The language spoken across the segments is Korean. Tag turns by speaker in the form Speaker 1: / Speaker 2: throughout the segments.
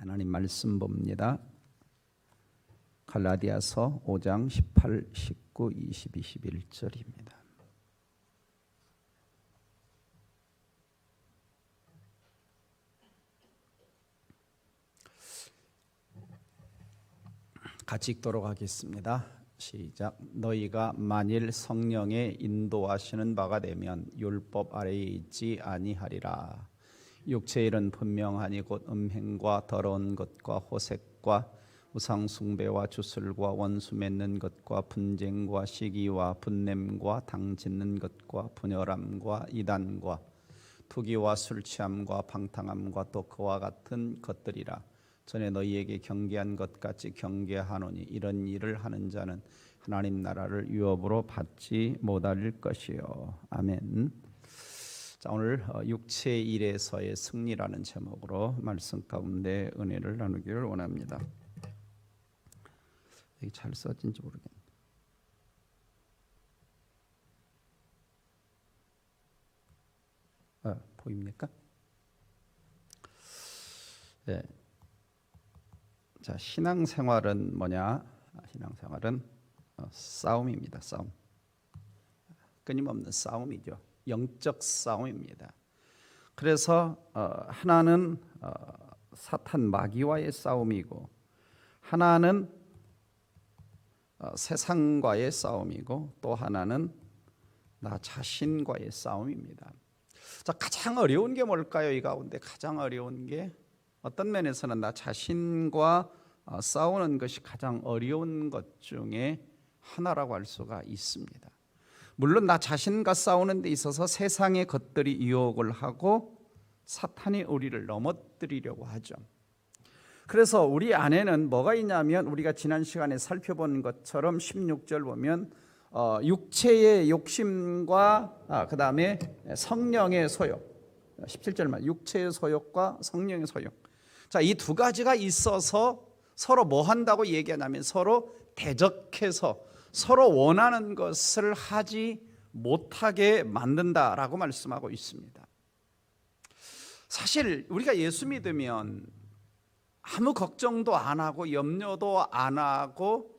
Speaker 1: 하나님 말씀 봅니다. 갈라디아서 5장 18, 19, 20, 21절입니다. 같이 읽도록 하겠습니다. 시작. 너희가 만일 성령의 인도하시는 바가 되면 율법 아래에 있지 아니하리라. 육체의 일은 분명하니 곧 음행과 더러운 것과 호색과 우상 숭배와 주술과 원수 맺는 것과 분쟁과 시기와 분냄과 당 짓는 것과 분열함과 이단과 투기와 술 취함과 방탕함과 또 그와 같은 것들이라. 전에 너희에게 경계한 것 같이 경계하노니 이런 일을 하는 자는 하나님 나라를 유업으로 받지 못할 것이요. 아멘. 자, 오늘 육체의 일에서의 승리라는 제목으로 말씀 가운데 은혜를 나누기를 원합니다. 이게 잘 써진지 모르겠네. 보입니까? 네. 자, 신앙생활은 뭐냐? 신앙생활은 싸움입니다. 싸움. 끊임없는 싸움이죠. 영적 싸움입니다. 그래서 하나는 사탄 마귀와의 싸움이고, 하나는 세상과의 싸움이고, 또 하나는 나 자신과의 싸움입니다. 자, 가장 어려운 게 뭘까요? 이 가운데 가장 어려운 게 어떤 면에서는 나 자신과 싸우는 것이 가장 어려운 것 중에 하나라고 할 수가 있습니다. 물론 나 자신과 싸우는 데 있어서 세상의 것들이 유혹을 하고 사탄이 우리를 넘어뜨리려고 하죠. 그래서 우리 안에는 뭐가 있냐면, 우리가 지난 시간에 살펴본 것처럼 16절 보면 육체의 욕심과 그 다음에 성령의 소욕, 17절만 육체의 소욕과 성령의 소욕. 자, 이 두 가지가 있어서 서로 뭐 한다고 얘기하냐면 서로 대적해서 서로 원하는 것을 하지 못하게 만든다라고 말씀하고 있습니다. 사실 우리가 예수 믿으면 아무 걱정도 안 하고 염려도 안 하고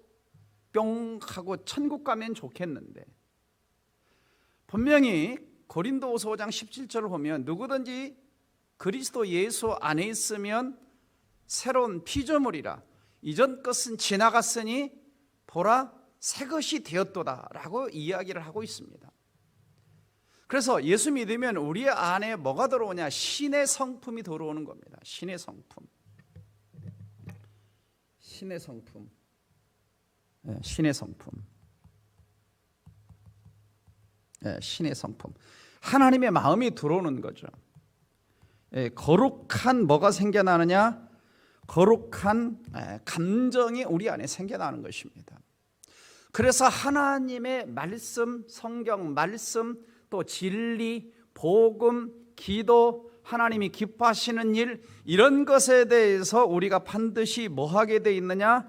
Speaker 1: 뿅 하고 천국 가면 좋겠는데, 분명히 고린도후서 5장 17절을 보면 누구든지 그리스도 예수 안에 있으면 새로운 피조물이라, 이전 것은 지나갔으니 보라 새 것이 되었도다 라고 이야기를 하고 있습니다. 그래서 예수 믿으면 우리 안에 뭐가 들어오냐? 신의 성품이 들어오는 겁니다. 신의 성품. 신의 성품. 신의 성품. 신의 성품. 하나님의 마음이 들어오는 거죠. 거룩한 뭐가 생겨나느냐? 거룩한 감정이 우리 안에 생겨나는 것입니다. 그래서 하나님의 말씀, 성경 말씀, 또 진리, 복음, 기도, 하나님이 기뻐하시는 일, 이런 것에 대해서 우리가 반드시 뭐 하게 돼 있느냐?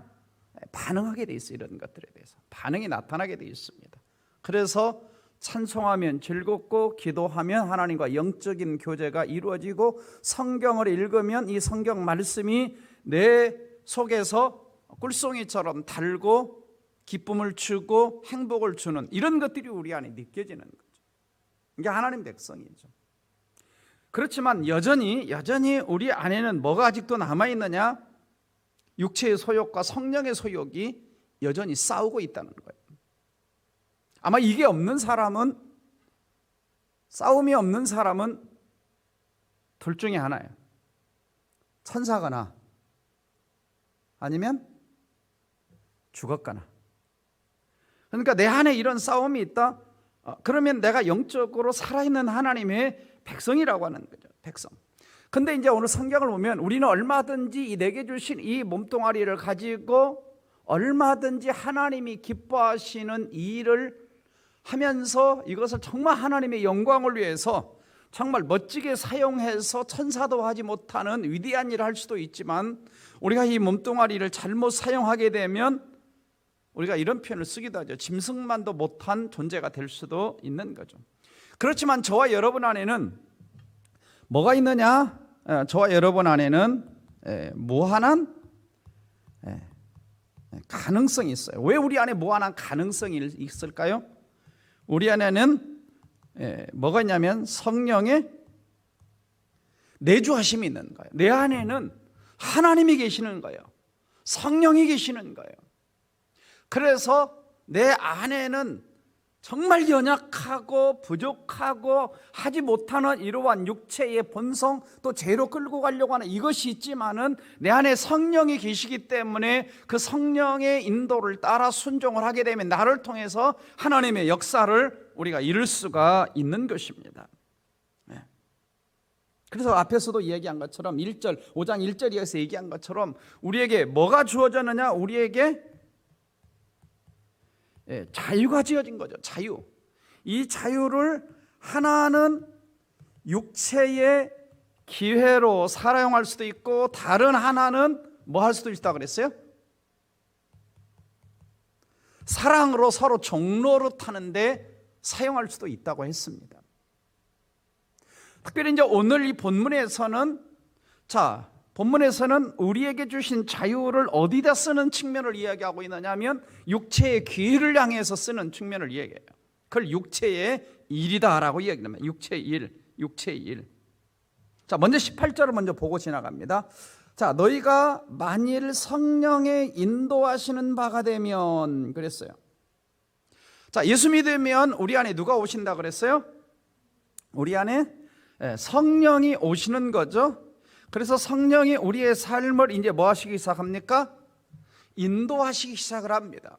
Speaker 1: 반응하게 돼 있어요. 이런 것들에 대해서 반응이 나타나게 돼 있습니다. 그래서 찬송하면 즐겁고, 기도하면 하나님과 영적인 교제가 이루어지고, 성경을 읽으면 이 성경 말씀이 내 속에서 꿀송이처럼 달고 기쁨을 주고 행복을 주는 이런 것들이 우리 안에 느껴지는 거죠. 이게 하나님 백성이죠. 그렇지만 여전히 우리 안에는 뭐가 아직도 남아있느냐? 육체의 소욕과 성령의 소욕이 여전히 싸우고 있다는 거예요. 아마 이게 없는 사람은, 싸움이 없는 사람은 둘 중에 하나예요. 천사거나 아니면 죽었거나. 그러니까 내 안에 이런 싸움이 있다? 그러면 내가 영적으로 살아있는 하나님의 백성이라고 하는 거죠. 백성. 근데 이제 오늘 성경을 보면 우리는 얼마든지 이 내게 주신 이 몸뚱아리를 가지고 얼마든지 하나님이 기뻐하시는 일을 하면서 이것을 정말 하나님의 영광을 위해서 정말 멋지게 사용해서 천사도 하지 못하는 위대한 일을 할 수도 있지만, 우리가 이 몸뚱아리를 잘못 사용하게 되면 우리가 이런 표현을 쓰기도 하죠. 짐승만도 못한 존재가 될 수도 있는 거죠. 그렇지만 저와 여러분 안에는 뭐가 있느냐? 저와 여러분 안에는 무한한 가능성이 있어요. 왜 우리 안에 무한한 가능성이 있을까요? 우리 안에는 뭐가 있냐면 성령의 내주하심이 있는 거예요. 내 안에는 하나님이 계시는 거예요. 성령이 계시는 거예요. 그래서 내 안에는 정말 연약하고 부족하고 하지 못하는 이러한 육체의 본성, 또 죄로 끌고 가려고 하는 이것이 있지만은 내 안에 성령이 계시기 때문에 그 성령의 인도를 따라 순종을 하게 되면 나를 통해서 하나님의 역사를 우리가 이룰 수가 있는 것입니다. 그래서 앞에서도 이야기한 것처럼 5장 1절에서 얘기한 것처럼 우리에게 뭐가 주어졌느냐? 우리에게 자유가 지어진 거죠. 자유. 이 자유를 하나는 육체의 기회로 사용할 수도 있고, 다른 하나는 뭐 할 수도 있다고 그랬어요? 사랑으로 서로 종로로 타는데 사용할 수도 있다고 했습니다. 특별히 이제 오늘 이 본문에서는 본문에서는 우리에게 주신 자유를 어디다 쓰는 측면을 이야기하고 있느냐 하면 육체의 기회를 향해서 쓰는 측면을 이야기해요. 그걸 육체의 일이다라고 이야기합니다. 육체의 일. 자, 먼저 18절을 먼저 보고 지나갑니다. 자, 너희가 만일 성령의 인도하시는 바가 되면 그랬어요. 자, 예수 믿으면 우리 안에 누가 오신다 그랬어요? 우리 안에 성령이 오시는 거죠. 그래서 성령이 우리의 삶을 이제 뭐 하시기 시작합니까? 인도하시기 시작을 합니다.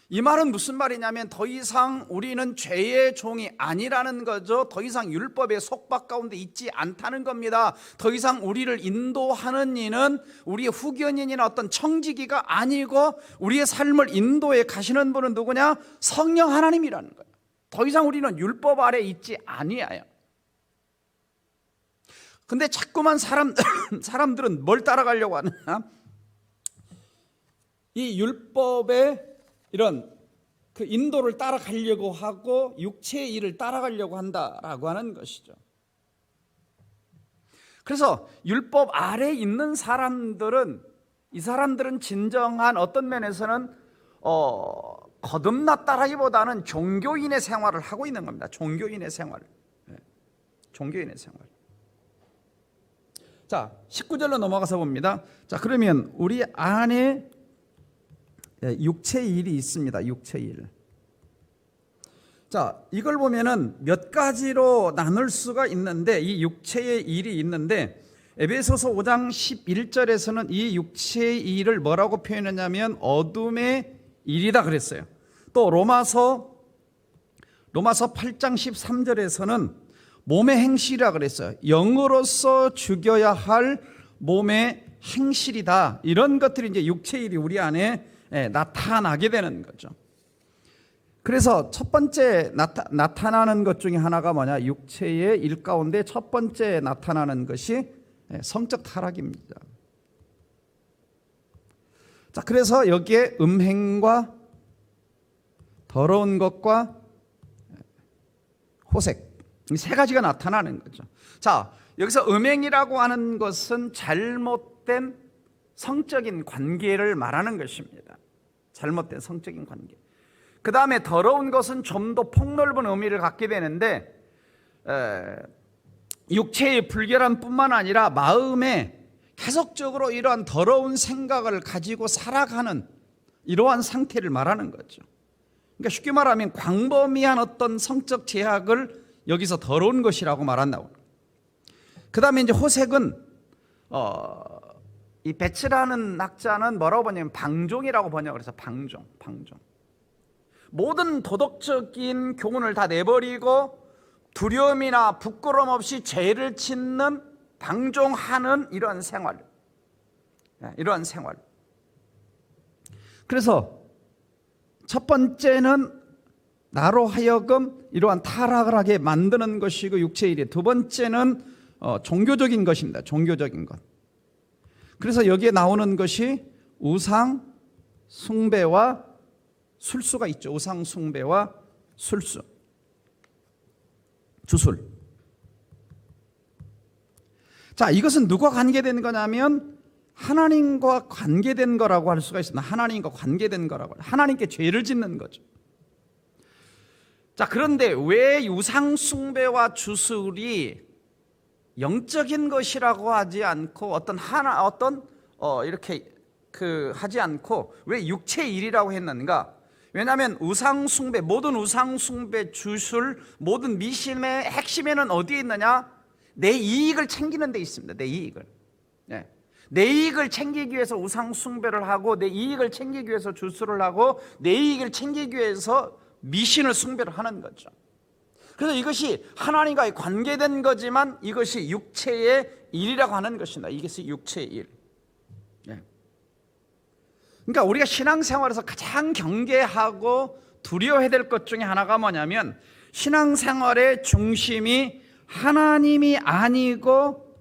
Speaker 1: 이 말은 무슨 말이냐면 더 이상 우리는 죄의 종이 아니라는 거죠. 더 이상 율법의 속박 가운데 있지 않다는 겁니다. 더 이상 우리를 인도하는 이는 우리의 후견인이나 어떤 청지기가 아니고 우리의 삶을 인도해 가시는 분은 누구냐? 성령 하나님이라는 거예요. 더 이상 우리는 율법 아래 있지 아니하여. 근데 자꾸만 사람들은 뭘 따라가려고 하느냐? 이 율법의 이런 그 인도를 따라가려고 하고 육체의 일을 따라가려고 한다라고 하는 것이죠. 그래서 율법 아래 있는 사람들은, 이 사람들은 진정한 어떤 면에서는 거듭났다라기보다는 종교인의 생활을 하고 있는 겁니다. 종교인의 생활. 자, 19절로 넘어가서 봅니다. 자, 그러면 우리 안에 육체의 일이 있습니다. 육체의 일. 자, 이걸 보면은 몇 가지로 나눌 수가 있는데, 이 육체의 일이 있는데, 에베소서 5장 11절에서는 이 육체의 일을 뭐라고 표현했냐면 어둠의 일이다 그랬어요. 또 로마서 8장 13절에서는 몸의 행실이라 그랬어요. 영으로서 죽여야 할 몸의 행실이다. 이런 것들이 이제 육체의 일이 우리 안에 나타나게 되는 거죠. 그래서 첫 번째 나타나는 것 중에 하나가 뭐냐? 육체의 일 가운데 첫 번째 나타나는 것이 성적 타락입니다. 자, 그래서 여기에 음행과 더러운 것과 호색, 이 세 가지가 나타나는 거죠. 자, 여기서 음행이라고 하는 것은 잘못된 성적인 관계를 말하는 것입니다. 잘못된 성적인 관계. 그 다음에 더러운 것은 좀 더 폭넓은 의미를 갖게 되는데, 육체의 불결함뿐만 아니라 마음에 계속적으로 이러한 더러운 생각을 가지고 살아가는 이러한 상태를 말하는 거죠. 그러니까 쉽게 말하면 광범위한 어떤 성적 제약을 여기서 더러운 것이라고 말한다고. 그 다음에 이제 호색은 이 베츠라는 학자는 뭐라고 번역하냐면 방종이라고 번역을 해서 방종. 모든 도덕적인 교훈을 다 내버리고 두려움이나 부끄러움 없이 죄를 짓는, 방종하는 이러한 생활. 그래서 첫 번째는 나로 하여금 이러한 타락을 하게 만드는 것이고 육체의 일이, 두 번째는 종교적인 것입니다. 종교적인 것. 그래서 여기에 나오는 것이 우상 숭배와 술수가 있죠. 우상 숭배와 술수, 주술. 자, 이것은 누가 관계된 거냐면 하나님과 관계된 거라고 할 수가 있습니다. 하나님과 관계된 거라고. 하나님께 죄를 짓는 거죠. 자, 그런데 왜 우상 숭배와 주술이 영적인 것이라고 하지 않고 이렇게 하지 않고 왜 육체의 일이라고 했는가? 왜냐하면 우상 숭배, 모든 우상 숭배, 주술, 모든 미신의 핵심에는 어디에 있느냐? 내 이익을 챙기는 데 있습니다. 내 이익을. 네. 내 이익을 챙기기 위해서 우상 숭배를 하고, 내 이익을 챙기기 위해서 주술을 하고, 내 이익을 챙기기 위해서 미신을 숭배를 하는 거죠. 그래서 이것이 하나님과의 관계된 거지만 이것이 육체의 일이라고 하는 것입니다. 이것이 육체의 일. 네. 그러니까 우리가 신앙생활에서 가장 경계하고 두려워해야 될 것 중에 하나가 뭐냐면, 신앙생활의 중심이 하나님이 아니고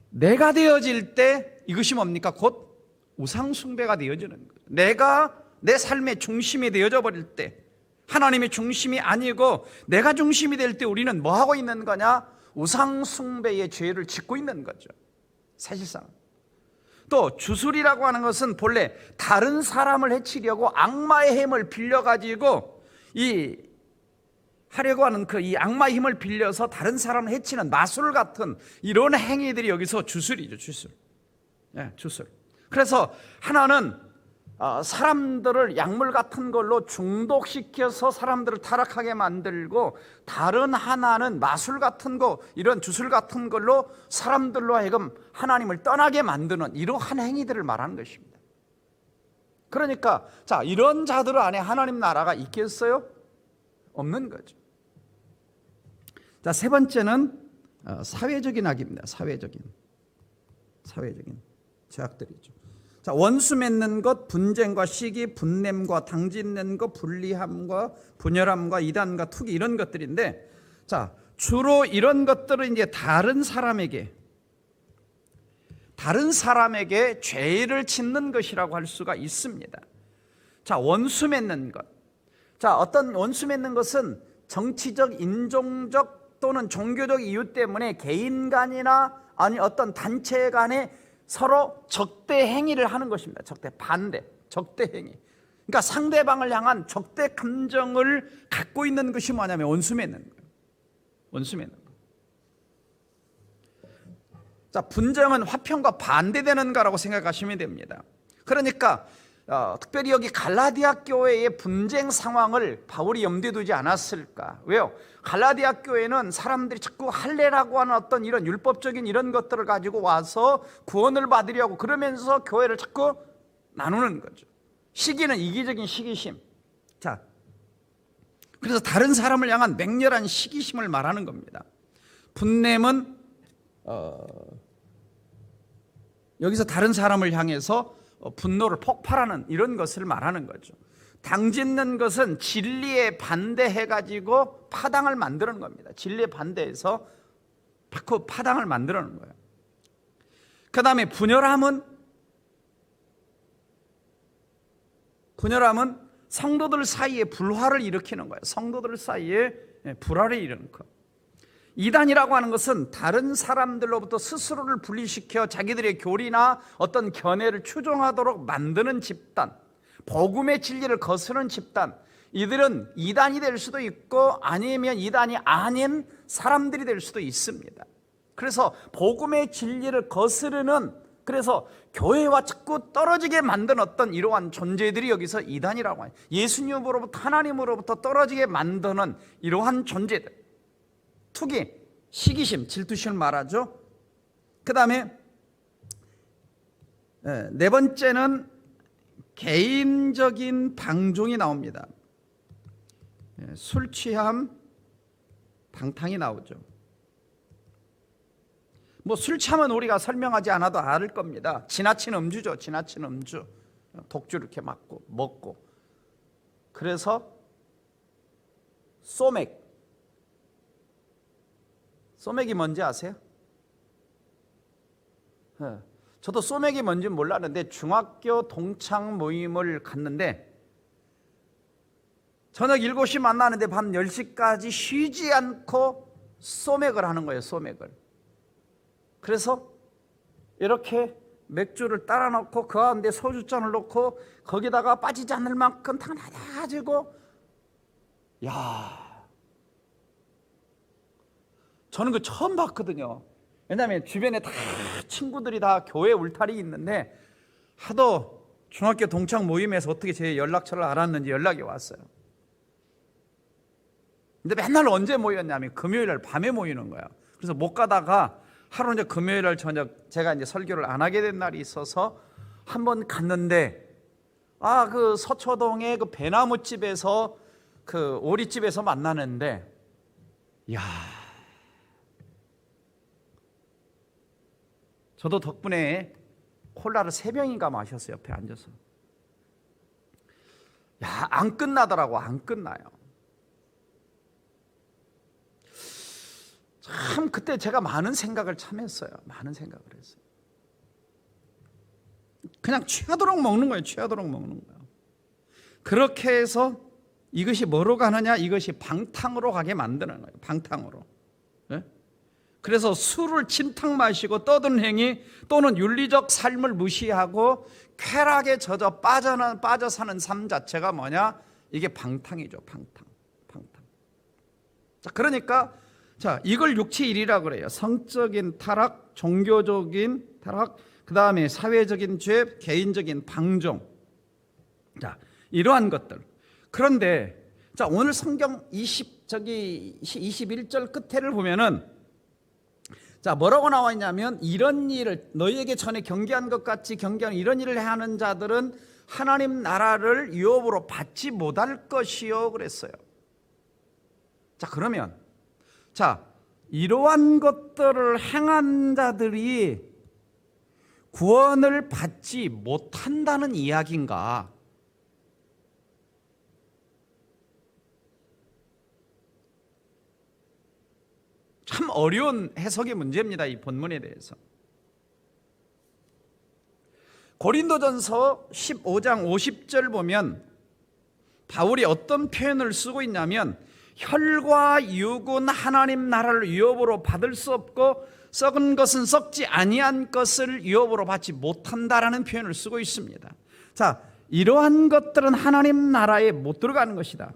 Speaker 1: 내가 되어질 때 이것이 뭡니까? 곧 우상숭배가 되어지는 거예요. 내가 내 삶의 중심이 되어져 버릴 때, 하나님의 중심이 아니고 내가 중심이 될 때 우리는 뭐 하고 있는 거냐? 우상숭배의 죄를 짓고 있는 거죠. 사실상. 또 주술이라고 하는 것은 본래 다른 사람을 해치려고 악마의 힘을 빌려가지고 하려고 하는 이 악마의 힘을 빌려서 다른 사람을 해치는 마술 같은 이런 행위들이 여기서 주술이죠. 주술. 네, 주술. 그래서 하나는 사람들을 약물 같은 걸로 중독시켜서 사람들을 타락하게 만들고, 다른 하나는 마술 같은 거, 이런 주술 같은 걸로 사람들로 하여금 하나님을 떠나게 만드는 이러한 행위들을 말하는 것입니다. 그러니까 자, 이런 자들 안에 하나님 나라가 있겠어요? 없는 거죠. 자, 세 번째는 사회적인 악입니다. 사회적인 죄악들이죠. 자, 원수 맺는 것, 분쟁과 시기, 분냄과 당짓는 것, 불리함과 분열함과 이단과 투기, 이런 것들인데, 자, 주로 이런 것들은 이제 다른 사람에게 죄를 짓는 것이라고 할 수가 있습니다. 자, 원수 맺는 것. 자, 어떤 원수 맺는 것은 정치적, 인종적 또는 종교적 이유 때문에 개인 간이나 아니 어떤 단체 간에 서로 적대 행위를 하는 것입니다. 적대 행위. 그러니까 상대방을 향한 적대 감정을 갖고 있는 것이 뭐냐면 원수 맺는 거예요. 원수 맺는 거. 자, 분쟁은 화평과 반대되는 거라고 생각하시면 됩니다. 그러니까 특별히 여기 갈라디아 교회의 분쟁 상황을 바울이 염두에 두지 않았을까? 왜요? 갈라디아 교회는 사람들이 자꾸 할례라고 하는 어떤 이런 율법적인 이런 것들을 가지고 와서 구원을 받으려고 그러면서 교회를 자꾸 나누는 거죠. 시기는 이기적인 시기심. 자, 그래서 다른 사람을 향한 맹렬한 시기심을 말하는 겁니다. 분냄은 여기서 다른 사람을 향해서 분노를 폭발하는 이런 것을 말하는 거죠. 당짓는 것은 진리에 반대해가지고 파당을 만드는 겁니다. 진리에 반대해서 자꾸 파당을 만드는 거예요. 그 다음에 분열함은 성도들 사이에 불화를 일으키는 거예요. 성도들 사이에 불화를 일으키는 거. 이단이라고 하는 것은 다른 사람들로부터 스스로를 분리시켜 자기들의 교리나 어떤 견해를 추종하도록 만드는 집단, 복음의 진리를 거스르는 집단, 이들은 이단이 될 수도 있고 아니면 이단이 아닌 사람들이 될 수도 있습니다. 그래서 복음의 진리를 거스르는, 그래서 교회와 자꾸 떨어지게 만든 어떤 이러한 존재들이 여기서 이단이라고 해요. 예수님으로부터, 하나님으로부터 떨어지게 만드는 이러한 존재들. 투기, 시기심, 질투심을 말하죠. 그 다음에 네 번째는 개인적인 방종이 나옵니다. 술 취함, 방탕이 나오죠. 뭐 술 취하면 우리가 설명하지 않아도 알 겁니다. 지나친 음주죠. 지나친 음주, 독주 이렇게 먹고. 그래서 소맥이 뭔지 아세요? 저도 소맥이 뭔지 몰랐는데 중학교 동창 모임을 갔는데 저녁 7시 만나는데 밤 10시까지 쉬지 않고 소맥을 하는 거예요. 소맥을. 그래서 이렇게 맥주를 따라 놓고 그 가운데 소주잔을 놓고 거기다가 빠지지 않을 만큼 다 놔가지고, 야, 저는 그 처음 봤거든요. 왜냐하면 주변에 다 친구들이 다 교회 울타리 있는데 하도 중학교 동창 모임에서 어떻게 제 연락처를 알았는지 연락이 왔어요. 근데 맨날 언제 모였냐면 금요일 날 밤에 모이는 거야. 그래서 못 가다가 하루 이제 금요일 날 저녁 제가 이제 설교를 안 하게 된 날이 있어서 한번 갔는데, 그 서초동의 그 배나무집에서 그 오리집에서 만나는데, 야, 저도 덕분에 콜라를 3병인가 마셨어요. 옆에 앉아서. 야, 안 끝나더라고. 안 끝나요. 참 그때 제가 많은 생각을 참 했어요. 많은 생각을 했어요. 그냥 취하도록 먹는 거예요. 취하도록 먹는 거예요. 그렇게 해서 이것이 뭐로 가느냐? 이것이 방탕으로 가게 만드는 거예요. 방탕으로. 네? 그래서 술을 침탕 마시고 떠드는 행위 또는 윤리적 삶을 무시하고 쾌락에 젖어 빠져 사는 삶 자체가 뭐냐? 이게 방탕이죠. 방탕. 자, 그러니까 이걸 육체일이라고 그래요. 성적인 타락, 종교적인 타락, 그 다음에 사회적인 죄, 개인적인 방종. 자, 이러한 것들. 그런데 오늘 성경 21절 끝에를 보면은 뭐라고 나와 있냐면, 이런 일을 너희에게 전에 경계한 것 같이 경계하는 이런 일을 하는 자들은 하나님 나라를 유업으로 받지 못할 것이요 그랬어요. 그러면 이러한 것들을 행한 자들이 구원을 받지 못한다는 이야기인가? 참 어려운 해석의 문제입니다. 이 본문에 대해서. 고린도전서 15장 50절 보면 바울이 어떤 표현을 쓰고 있냐면, 혈과 육은 하나님 나라를 유업으로 받을 수 없고 썩은 것은 썩지 아니한 것을 유업으로 받지 못한다라는 표현을 쓰고 있습니다. 이러한 것들은 하나님 나라에 못 들어가는 것이다.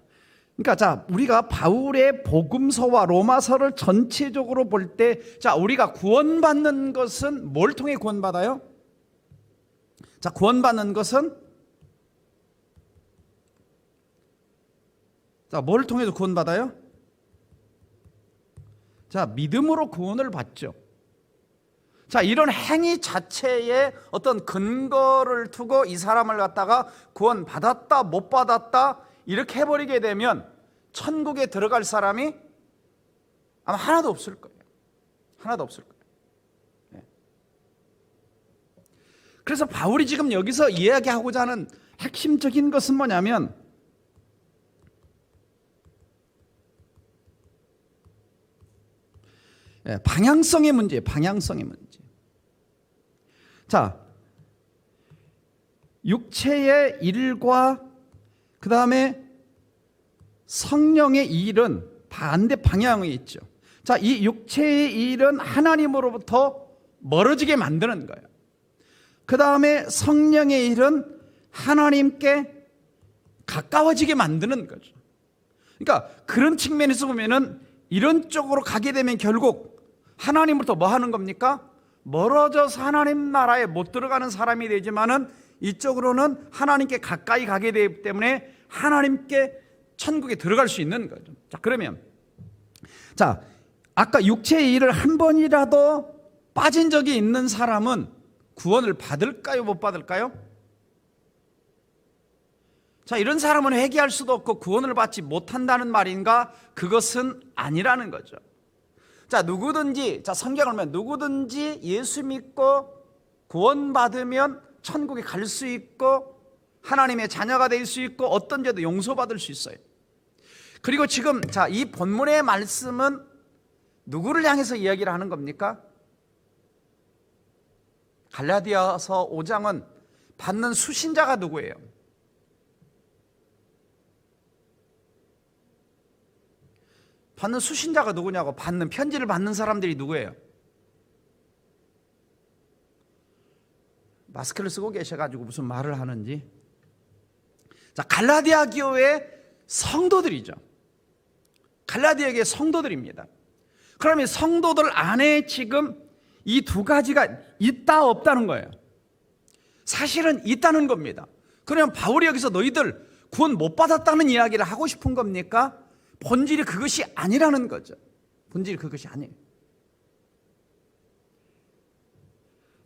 Speaker 1: 그러니까 우리가 바울의 복음서와 로마서를 전체적으로 볼 때 우리가 구원받는 것은 뭘 통해 구원받아요? 구원받는 것은 뭘 통해서 구원받아요? 믿음으로 구원을 받죠. 이런 행위 자체에 어떤 근거를 두고 이 사람을 갖다가 구원받았다 못 받았다 이렇게 해버리게 되면 천국에 들어갈 사람이 아마 하나도 없을 거예요. 하나도 없을 거예요. 그래서 바울이 지금 여기서 이야기하고자 하는 핵심적인 것은 뭐냐면, 방향성의 문제예요. 방향성의 문제. 육체의 일과 그 다음에 성령의 일은 반대 방향에 있죠. 이 육체의 일은 하나님으로부터 멀어지게 만드는 거예요. 그 다음에 성령의 일은 하나님께 가까워지게 만드는 거죠. 그러니까 그런 측면에서 보면은 이런 쪽으로 가게 되면 결국 하나님으로부터 뭐 하는 겁니까? 멀어져서 하나님 나라에 못 들어가는 사람이 되지만은 이쪽으로는 하나님께 가까이 가게 되기 때문에 하나님께 천국에 들어갈 수 있는 거죠. 그러면 아까 육체의 일을 한 번이라도 빠진 적이 있는 사람은 구원을 받을까요? 못 받을까요? 이런 사람은 회개할 수도 없고 구원을 받지 못한다는 말인가? 그것은 아니라는 거죠. 누구든지 성경을 보면 누구든지 예수 믿고 구원받으면 천국에 갈 수 있고 하나님의 자녀가 될 수 있고 어떤 죄도 용서받을 수 있어요. 그리고 지금 이 본문의 말씀은 누구를 향해서 이야기를 하는 겁니까? 갈라디아서 5장은 받는 수신자가 누구예요? 받는 수신자가 누구냐고. 받는 편지를 받는 사람들이 누구예요? 마스크를 쓰고 계셔가지고 무슨 말을 하는지. 자, 갈라디아 교회 성도들이죠. 갈라디아 교회 성도들입니다. 그러면 성도들 안에 지금 이 두 가지가 있다 없다는 거예요. 사실은 있다는 겁니다. 그러면 바울이 여기서 너희들 구원 못 받았다는 이야기를 하고 싶은 겁니까? 본질이 그것이 아니라는 거죠. 본질이 그것이 아니에요.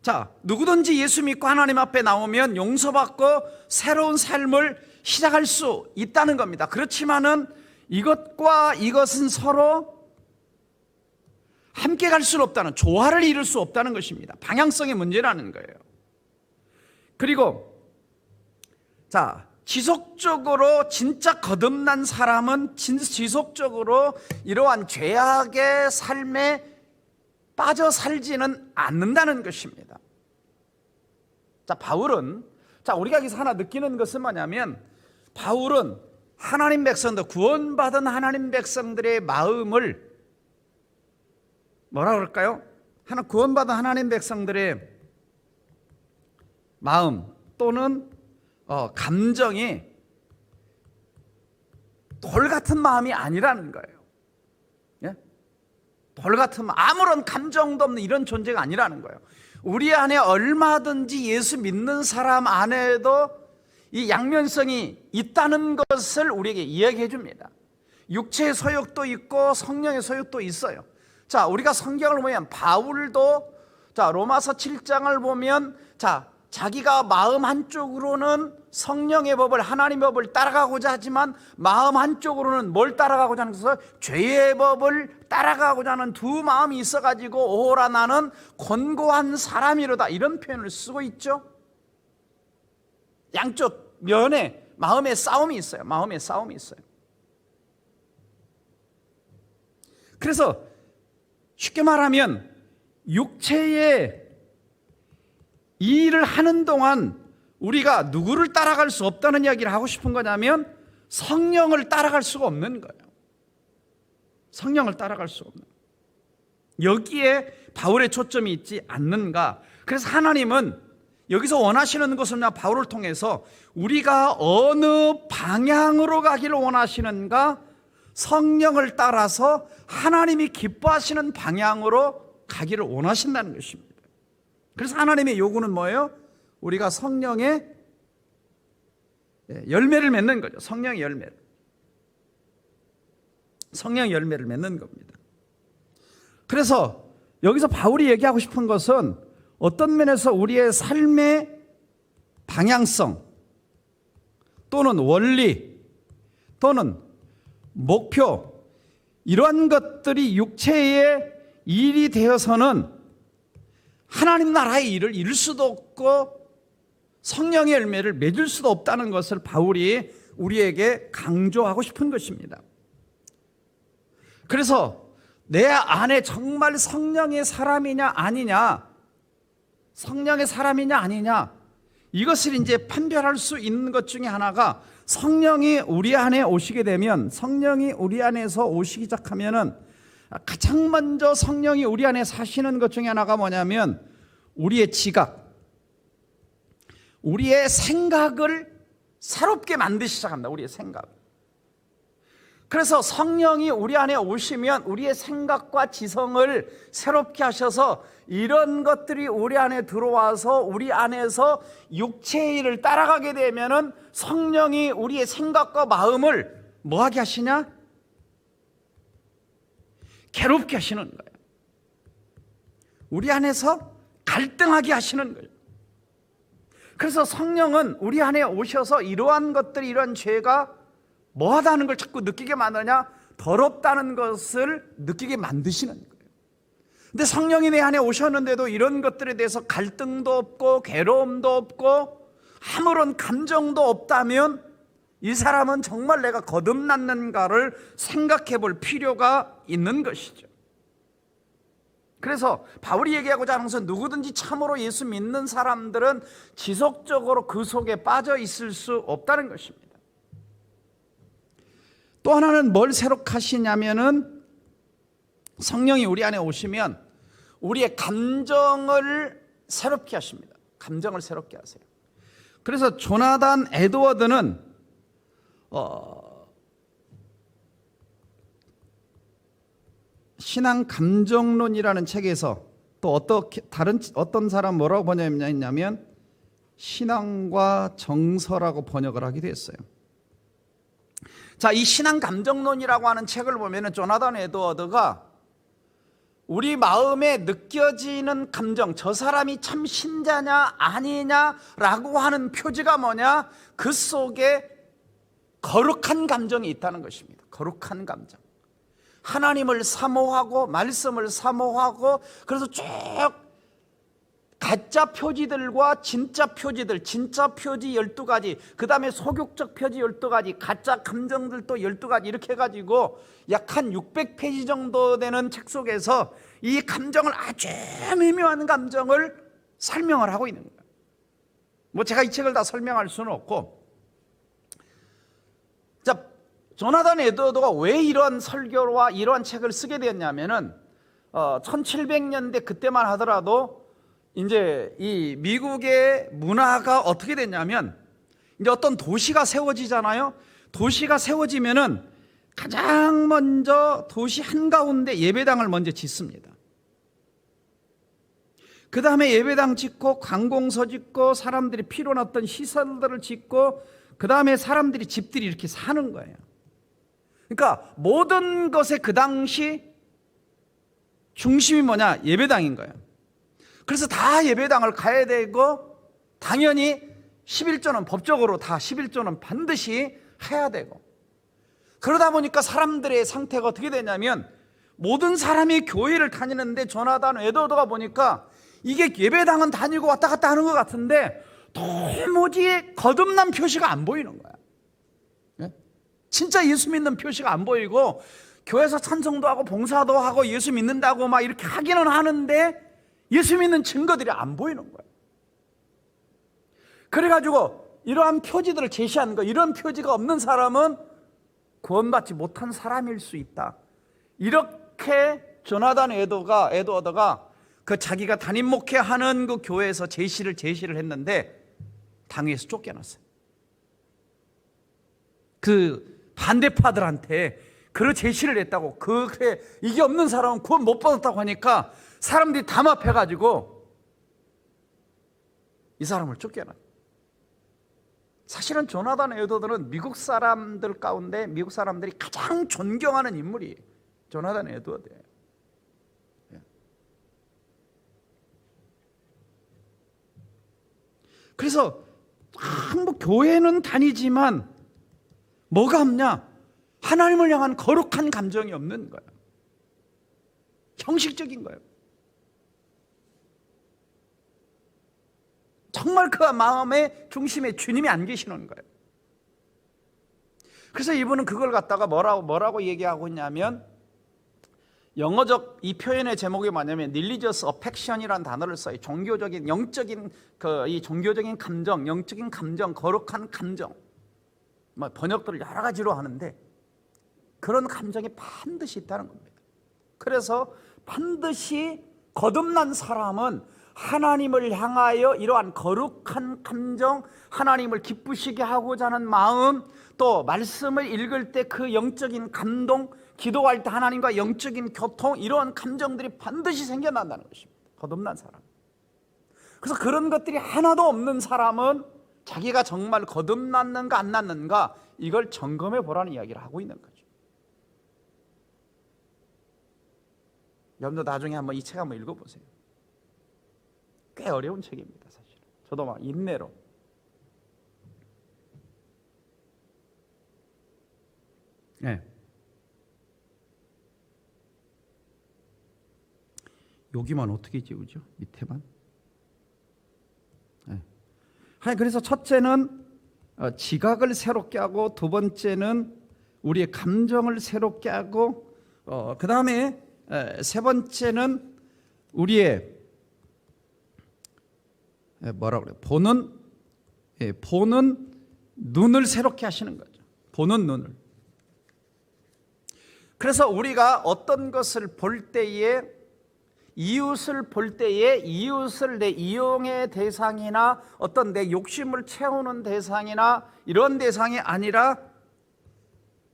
Speaker 1: 자, 누구든지 예수 믿고 하나님 앞에 나오면 용서받고 새로운 삶을 시작할 수 있다는 겁니다. 그렇지만은 이것과 이것은 서로 함께 갈 수는 없다는, 조화를 이룰 수 없다는 것입니다. 방향성의 문제라는 거예요. 그리고 자, 지속적으로 진짜 거듭난 사람은 지속적으로 이러한 죄악의 삶에 빠져 살지는 않는다는 것입니다. 자, 바울은, 자, 우리가 여기서 하나 느끼는 것은 뭐냐면, 바울은 하나님 백성들, 구원받은 하나님 백성들의 마음을 뭐라 그럴까요? 구원받은 하나님 백성들의 마음 또는 감정이 돌 같은 마음이 아니라는 거예요. 예? 돌 같은 마음, 아무런 감정도 없는 이런 존재가 아니라는 거예요. 우리 안에 얼마든지 예수 믿는 사람 안에도 이 양면성이 있다는 것을 우리에게 이야기해 줍니다. 육체의 소욕도 있고 성령의 소욕도 있어요. 자, 우리가 성경을 보면 바울도, 자, 로마서 7장을 보면, 자, 자기가 마음 한쪽으로는 성령의 법을, 하나님의 법을 따라가고자 하지만 마음 한쪽으로는 뭘 따라가고자 하는 것을, 죄의 법을 따라가고자 하는 두 마음이 있어가지고 오호라 나는 곤고한 사람이로다, 이런 표현을 쓰고 있죠. 양쪽 면에 마음의 싸움이 있어요. 마음의 싸움이 있어요. 그래서 쉽게 말하면 육체의 이 일을 하는 동안 우리가 누구를 따라갈 수 없다는 이야기를 하고 싶은 거냐면 성령을 따라갈 수가 없는 거예요. 성령을 따라갈 수 없는, 여기에 바울의 초점이 있지 않는가. 그래서 하나님은 여기서 원하시는 것은 바울을 통해서 우리가 어느 방향으로 가기를 원하시는가, 성령을 따라서 하나님이 기뻐하시는 방향으로 가기를 원하신다는 것입니다. 그래서 하나님의 요구는 뭐예요? 우리가 성령의 열매를 맺는 거죠. 성령의 열매를. 성령의 열매를 맺는 겁니다. 그래서 여기서 바울이 얘기하고 싶은 것은 어떤 면에서 우리의 삶의 방향성 또는 원리 또는 목표, 이러한 것들이 육체의 일이 되어서는 하나님 나라의 일을 이룰 수도 없고 성령의 열매를 맺을 수도 없다는 것을 바울이 우리에게 강조하고 싶은 것입니다. 그래서 내 안에 정말 성령의 사람이냐 아니냐, 성령의 사람이냐 아니냐, 이것을 이제 판별할 수 있는 것 중에 하나가, 성령이 우리 안에 오시게 되면, 성령이 우리 안에서 오시기 시작하면은 가장 먼저 성령이 우리 안에 사시는 것 중에 하나가 뭐냐면 우리의 지각, 우리의 생각을 새롭게 만드시 시작한다. 우리의 생각. 그래서 성령이 우리 안에 오시면 우리의 생각과 지성을 새롭게 하셔서 이런 것들이 우리 안에 들어와서 우리 안에서 육체의 일을 따라가게 되면은 성령이 우리의 생각과 마음을 뭐하게 하시냐? 괴롭게 하시는 거예요. 우리 안에서 갈등하게 하시는 거예요. 그래서 성령은 우리 안에 오셔서 이러한 것들이, 이러한 죄가 뭐하다는 걸 자꾸 느끼게 만드냐? 더럽다는 것을 느끼게 만드시는 거예요. 근데 성령이 내 안에 오셨는데도 이런 것들에 대해서 갈등도 없고 괴로움도 없고 아무런 감정도 없다면 이 사람은 정말 내가 거듭났는가를 생각해 볼 필요가 있는 것이죠. 그래서 바울이 얘기하고자 하는 것은 누구든지 참으로 예수 믿는 사람들은 지속적으로 그 속에 빠져 있을 수 없다는 것입니다. 또 하나는 뭘 새롭게 하시냐면은 성령이 우리 안에 오시면 우리의 감정을 새롭게 하십니다. 감정을 새롭게 하세요. 그래서 조나단 에드워드는 신앙 감정론이라는 책에서 또 어떤 사람 뭐라고 번역했냐면 신앙과 정서라고 번역을 하기도 했어요. 자, 이 신앙 감정론이라고 하는 책을 보면은 조나단 에드워드가 우리 마음에 느껴지는 감정, 저 사람이 참 신자냐 아니냐라고 하는 표지가 뭐냐? 그 속에 거룩한 감정이 있다는 것입니다. 거룩한 감정. 하나님을 사모하고 말씀을 사모하고, 그래서 쭉 가짜 표지들과 진짜 표지들, 진짜 표지 12가지, 그 다음에 소극적 표지 12가지, 가짜 감정들도 12가지 이렇게 해가지고 약 한 600페이지 정도 되는 책 속에서 이 감정을, 아주 미묘한 감정을 설명을 하고 있는 거예요. 뭐 제가 이 책을 다 설명할 수는 없고. 자, 조나단 에드워드가 왜 이러한 설교와 이러한 책을 쓰게 되었냐면은 1700년대 그때만 하더라도 이제 이 미국의 문화가 어떻게 됐냐면, 이제 어떤 도시가 세워지잖아요. 도시가 세워지면은 가장 먼저 도시 한가운데 예배당을 먼저 짓습니다. 그 다음에 예배당 짓고 관공서 짓고 사람들이 필요한 어떤 시설들을 짓고, 그 다음에 사람들이 집들이 이렇게 사는 거예요. 그러니까 모든 것의 그 당시 중심이 뭐냐? 예배당인 거예요. 그래서 다 예배당을 가야 되고, 당연히 11조는 법적으로 다 11조는 반드시 해야 되고, 그러다 보니까 사람들의 상태가 어떻게 되냐면, 모든 사람이 교회를 다니는데 조나단 에드워드가 보니까 이게 예배당은 다니고 왔다 갔다 하는 것 같은데 도무지 거듭난 표시가 안 보이는 거야. 진짜 예수 믿는 표시가 안 보이고, 교회에서 찬송도 하고 봉사도 하고 예수 믿는다고 막 이렇게 하기는 하는데 예수 믿는 증거들이 안 보이는 거예요. 그래가지고 이러한 표지들을 제시하는 거예요. 이런 표지가 없는 사람은 구원받지 못한 사람일 수 있다. 이렇게 조나단 에드워드가 그 자기가 담임 목회하는 그 교회에서 제시를 했는데 당회에서 쫓겨났어요. 그 반대파들한테 그런 제시를 했다고, 그래 이게 없는 사람은 구원 못 받았다고 하니까 사람들이 담합해가지고 이 사람을 쫓겨났어요. 사실은 조나단 에드워드는 미국 사람들 가운데 미국 사람들이 가장 존경하는 인물이 조나단 에드워드예요. 그래서 한국 교회는 다니지만 뭐가 없냐? 하나님을 향한 거룩한 감정이 없는 거예요. 형식적인 거예요. 정말 그 마음의 중심에 주님이 안 계시는 거예요. 그래서 이분은 그걸 갖다가 뭐라고 얘기하고 있냐면, 영어적 이 표현의 제목이 뭐냐면 religious affection이라는 단어를 써요. 종교적인, 영적인 이 종교적인 감정, 영적인 감정, 거룩한 감정, 뭐 번역들을 여러 가지로 하는데 그런 감정이 반드시 있다는 겁니다. 그래서 반드시 거듭난 사람은 하나님을 향하여 이러한 거룩한 감정, 하나님을 기쁘시게 하고자 하는 마음, 또 말씀을 읽을 때 그 영적인 감동, 기도할 때 하나님과 영적인 교통, 이러한 감정들이 반드시 생겨난다는 것입니다. 거듭난 사람. 그래서 그런 것들이 하나도 없는 사람은 자기가 정말 거듭났는가 안 났는가 이걸 점검해 보라는 이야기를 하고 있는 거죠. 여러분도 나중에 한번 이 책 한번 읽어보세요. 꽤 어려운 책입니다, 사실. 저도 막 인내로. 네. 여기만 어떻게 지우죠? 밑에만. 네. 그래서 첫째는 지각을 새롭게 하고, 두 번째는 우리의 감정을 새롭게 하고, 그 다음에 세 번째는 우리의 뭐라고 그래요? 보는 눈을 새롭게 하시는 거죠. 보는 눈을. 그래서 우리가 어떤 것을 볼 때에 이웃을 볼 때에 이웃을 내 이용의 대상이나 어떤 내 욕심을 채우는 대상이나 이런 대상이 아니라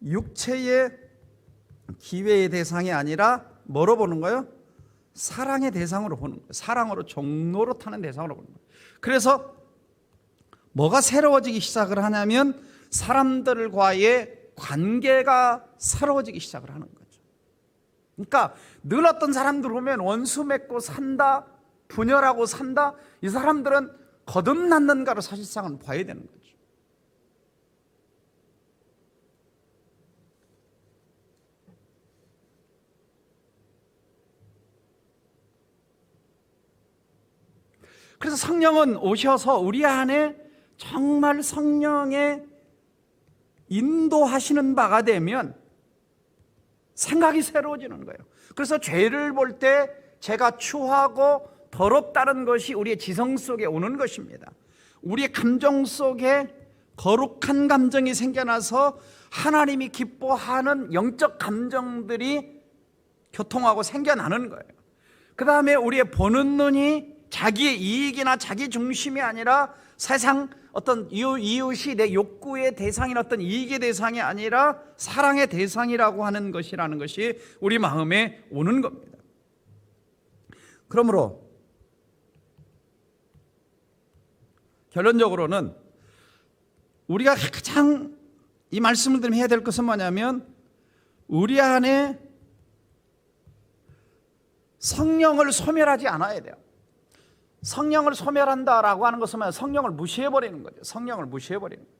Speaker 1: 육체의 기회의 대상이 아니라 뭐로 보는 거예요? 사랑의 대상으로 보는 거예요. 사랑으로 종로로 타는 대상으로 보는 거예요. 그래서 뭐가 새로워지기 시작을 하냐면 사람들과의 관계가 새로워지기 시작을 하는 거죠. 그러니까 늘 어떤 사람들 보면 원수 맺고 산다, 분열하고 산다, 이 사람들은 거듭났는가를 사실상은 봐야 되는 거죠. 그래서 성령은 오셔서 우리 안에 정말 성령의 인도하시는 바가 되면 생각이 새로워지는 거예요. 그래서 죄를 볼 때 제가 추하고 더럽다는 것이 우리의 지성 속에 오는 것입니다. 우리의 감정 속에 거룩한 감정이 생겨나서 하나님이 기뻐하는 영적 감정들이 교통하고 생겨나는 거예요. 그 다음에 우리의 보는 눈이 자기의 이익이나 자기 중심이 아니라 세상 어떤 이웃이 내 욕구의 대상인 어떤 이익의 대상이 아니라 사랑의 대상이라고 하는 것이라는 것이 우리 마음에 오는 겁니다. 그러므로 결론적으로는 우리가 가장 이 말씀을 들으면 해야 될 것은 뭐냐면 우리 안에 성령을 소멸하지 않아야 돼요. 성령을 소멸한다라고 하는 것은 성령을 무시해버리는 거죠. 성령을 무시해버리는 거예요.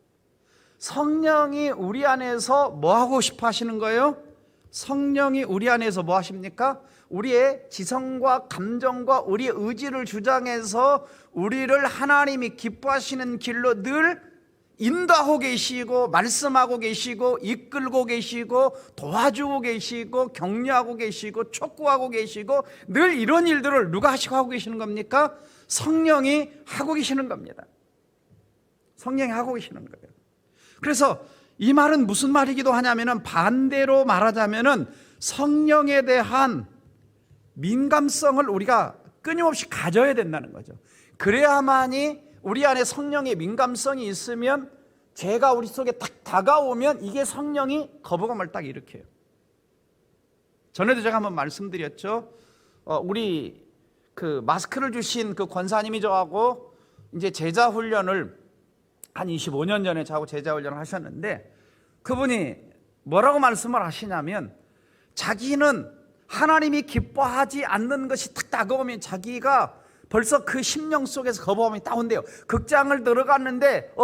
Speaker 1: 성령이 우리 안에서 뭐 하고 싶어 하시는 거예요? 성령이 우리 안에서 뭐 하십니까? 우리의 지성과 감정과 우리의 의지를 주장해서 우리를 하나님이 기뻐하시는 길로 늘 인도하고 계시고 말씀하고 계시고 이끌고 계시고 도와주고 계시고 격려하고 계시고 촉구하고 계시고 늘 이런 일들을 누가 하고 계시는 겁니까? 성령이 하고 계시는 겁니다. 성령이 하고 계시는 거예요. 그래서 이 말은 무슨 말이기도 하냐면은 반대로 말하자면은 성령에 대한 민감성을 우리가 끊임없이 가져야 된다는 거죠. 그래야만이 우리 안에 성령의 민감성이 있으면 죄가 우리 속에 딱 다가오면 이게 성령이 거부감을 딱 일으켜요. 전에도 제가 한번 말씀드렸죠. 우리 그 마스크를 주신 그 권사님이 저하고 이제 제자 훈련을 한 25년 전에 저하고 제자 훈련을 하셨는데 그분이 뭐라고 말씀을 하시냐면 자기는 하나님이 기뻐하지 않는 것이 딱 다가오면 자기가 벌써 그 심령 속에서 거부감이 딱 온대요. 극장을 들어갔는데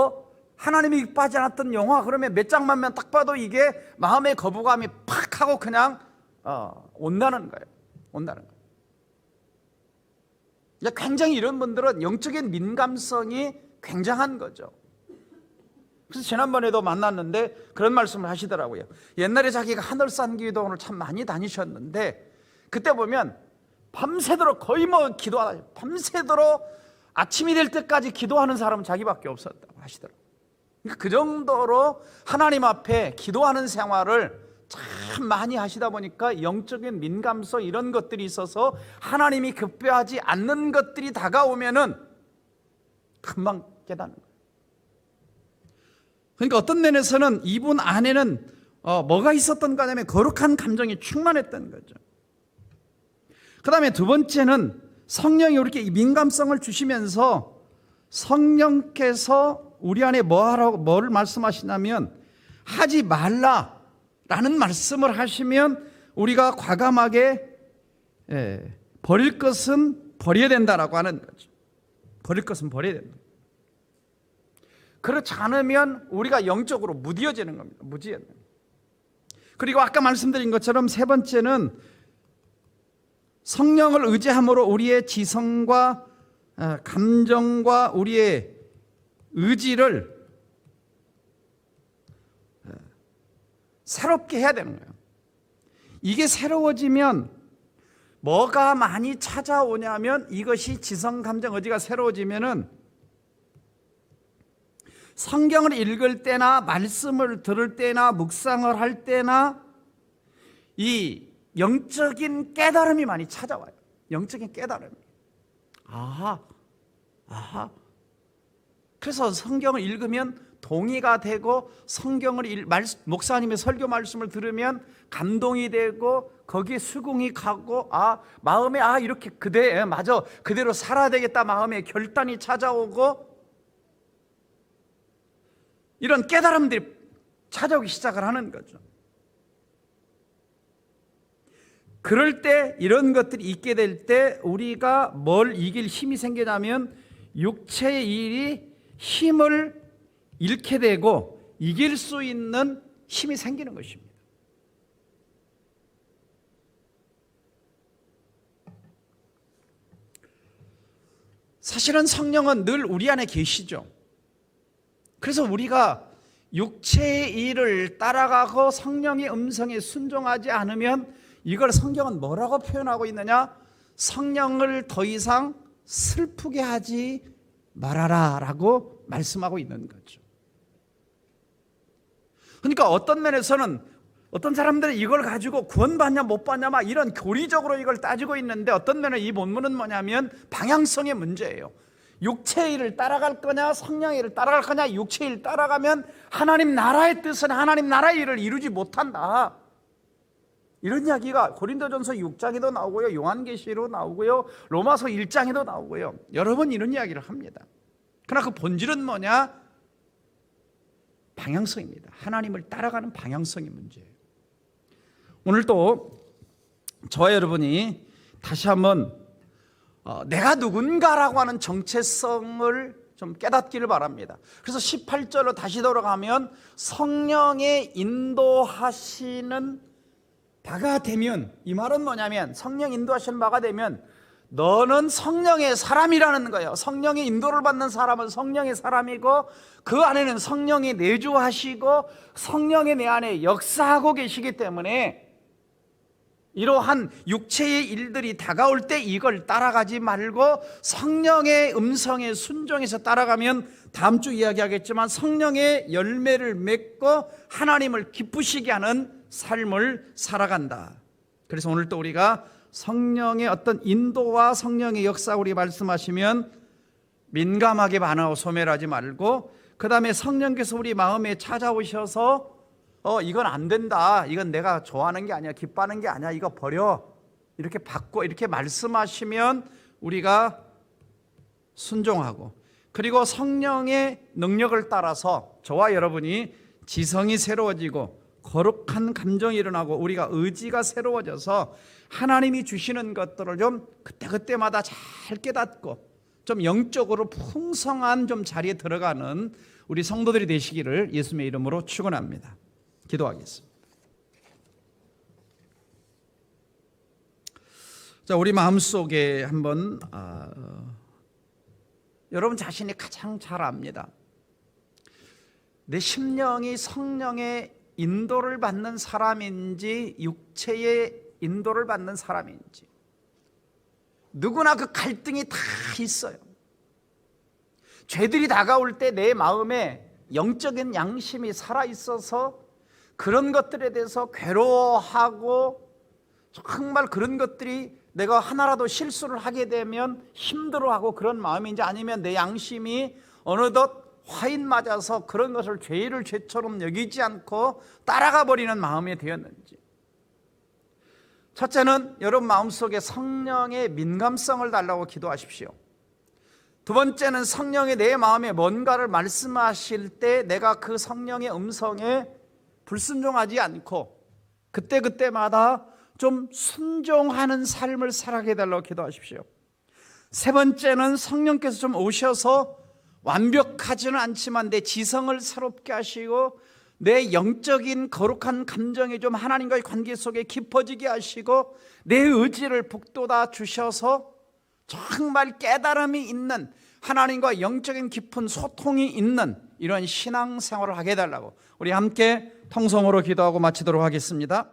Speaker 1: 하나님이 기뻐하지 않았던 영화 그러면 몇 장만 딱 봐도 이게 마음의 거부감이 팍 하고 그냥 온다는 거예요. 온다는 거예요. 굉장히 이런 분들은 영적인 민감성이 굉장한 거죠. 그래서 지난번에도 만났는데 그런 말씀을 하시더라고요. 옛날에 자기가 하늘산 기도원을 참 많이 다니셨는데 그때 보면 밤새도록 거의 기도하다 밤새도록 아침이 될 때까지 기도하는 사람은 자기밖에 없었다고 하시더라고요. 그러니까 그 정도로 하나님 앞에 기도하는 생활을 참 많이 하시다 보니까 영적인 민감성 이런 것들이 있어서 하나님이 기뻐하지 않는 것들이 다가오면은 금방 깨닫는 거예요. 그러니까 어떤 면에서는 이분 안에는 뭐가 있었던 거냐면 거룩한 감정이 충만했던 거죠. 그 다음에 두 번째는 성령이 이렇게 민감성을 주시면서 성령께서 우리 안에 뭐를 말씀하시냐면 하지 말라라는 말씀을 하시면 우리가 과감하게 버릴 것은 버려야 된다라고 하는 거죠. 버릴 것은 버려야 된다. 그렇지 않으면 우리가 영적으로 무뎌지는 겁니다. 무지해요. 그리고 아까 말씀드린 것처럼 세 번째는 성령을 의지함으로 우리의 지성과 감정과 우리의 의지를 새롭게 해야 되는 거예요. 이게 새로워지면 뭐가 많이 찾아오냐면 이것이 지성, 감정, 의지가 새로워지면은 성경을 읽을 때나 말씀을 들을 때나 묵상을 할 때나 이 영적인 깨달음이 많이 찾아와요. 영적인 깨달음이에요. 아하. 그래서 성경을 읽으면 동의가 되고 성경을 목사님의 설교 말씀을 들으면 감동이 되고 거기에 수긍이 가고 마음에 이렇게 맞아 그대로 살아야 되겠다 마음에 결단이 찾아오고 이런 깨달음들이 찾아오기 시작을 하는 거죠. 그럴 때 이런 것들이 있게 될 때 우리가 뭘 이길 힘이 생기냐면 육체의 일이 힘을 잃게 되고 이길 수 있는 힘이 생기는 것입니다. 사실은 성령은 늘 우리 안에 계시죠. 그래서 우리가 육체의 일을 따라가고 성령의 음성에 순종하지 않으면 이걸 성경은 뭐라고 표현하고 있느냐? 성령을 더 이상 슬프게 하지 말아라 라고 말씀하고 있는 거죠. 그러니까 어떤 면에서는 어떤 사람들은 이걸 가지고 구원받냐 못 받냐 막 이런 교리적으로 이걸 따지고 있는데 어떤 면에 이 본문은 뭐냐면 방향성의 문제예요. 육체의 일을 따라갈 거냐 성령의 일을 따라갈 거냐. 육체의 일을 따라가면 하나님 나라의 뜻은 하나님 나라의 일을 이루지 못한다. 이런 이야기가 고린도전서 6장에도 나오고요, 요한계시로 나오고요, 로마서 1장에도 나오고요. 여러 번 이런 이야기를 합니다. 그러나 그 본질은 뭐냐? 방향성입니다. 하나님을 따라가는 방향성의 문제예요. 오늘 또 저와 여러분이 다시 한번 내가 누군가라고 하는 정체성을 좀 깨닫기를 바랍니다. 그래서 18절로 다시 돌아가면 성령의 인도하시는 바가 되면, 이 말은 뭐냐면 성령 인도하시는 바가 되면 너는 성령의 사람이라는 거예요. 성령의 인도를 받는 사람은 성령의 사람이고 그 안에는 성령이 내주하시고 성령이 내 안에 역사하고 계시기 때문에 이러한 육체의 일들이 다가올 때 이걸 따라가지 말고 성령의 음성에 순종해서 따라가면 다음 주 이야기하겠지만 성령의 열매를 맺고 하나님을 기쁘시게 하는 삶을 살아간다. 그래서 오늘 또 우리가 성령의 어떤 인도와 성령의 역사 우리 말씀하시면 민감하게 반응하고 소멸하지 말고 그 다음에 성령께서 우리 마음에 찾아오셔서 이건 안 된다, 이건 내가 좋아하는 게 아니야, 기뻐하는 게 아니야, 이거 버려, 이렇게 바꿔, 이렇게 말씀하시면 우리가 순종하고, 그리고 성령의 능력을 따라서 저와 여러분이 지성이 새로워지고 거룩한 감정이 일어나고 우리가 의지가 새로워져서 하나님이 주시는 것들을 좀 그때그때마다 잘 깨닫고 좀 영적으로 풍성한 좀 자리에 들어가는 우리 성도들이 되시기를 예수님의 이름으로 축원합니다. 기도하겠습니다. 자, 우리 마음속에 한번 여러분 자신이 가장 잘 압니다. 내 심령이 성령의 인도를 받는 사람인지 육체의 인도를 받는 사람인지 누구나 그 갈등이 다 있어요. 죄들이 다가올 때 내 마음에 영적인 양심이 살아있어서 그런 것들에 대해서 괴로워하고 정말 그런 것들이 내가 하나라도 실수를 하게 되면 힘들어하고 그런 마음인지 아니면 내 양심이 어느덧 화인 맞아서 그런 것을 죄를 죄처럼 여기지 않고 따라가 버리는 마음이 되었는지. 첫째는 여러분 마음속에 성령의 민감성을 달라고 기도하십시오. 두 번째는 성령이 내 마음에 뭔가를 말씀하실 때 내가 그 성령의 음성에 불순종하지 않고 그때그때마다 좀 순종하는 삶을 살아가게 해달라고 기도하십시오. 세 번째는 성령께서 좀 오셔서 완벽하지는 않지만 내 지성을 새롭게 하시고 내 영적인 거룩한 감정이 좀 하나님과의 관계 속에 깊어지게 하시고 내 의지를 북돋아 주셔서 정말 깨달음이 있는 하나님과 영적인 깊은 소통이 있는 이런 신앙생활을 하게 해달라고 우리 함께 통성으로 기도하고 마치도록 하겠습니다.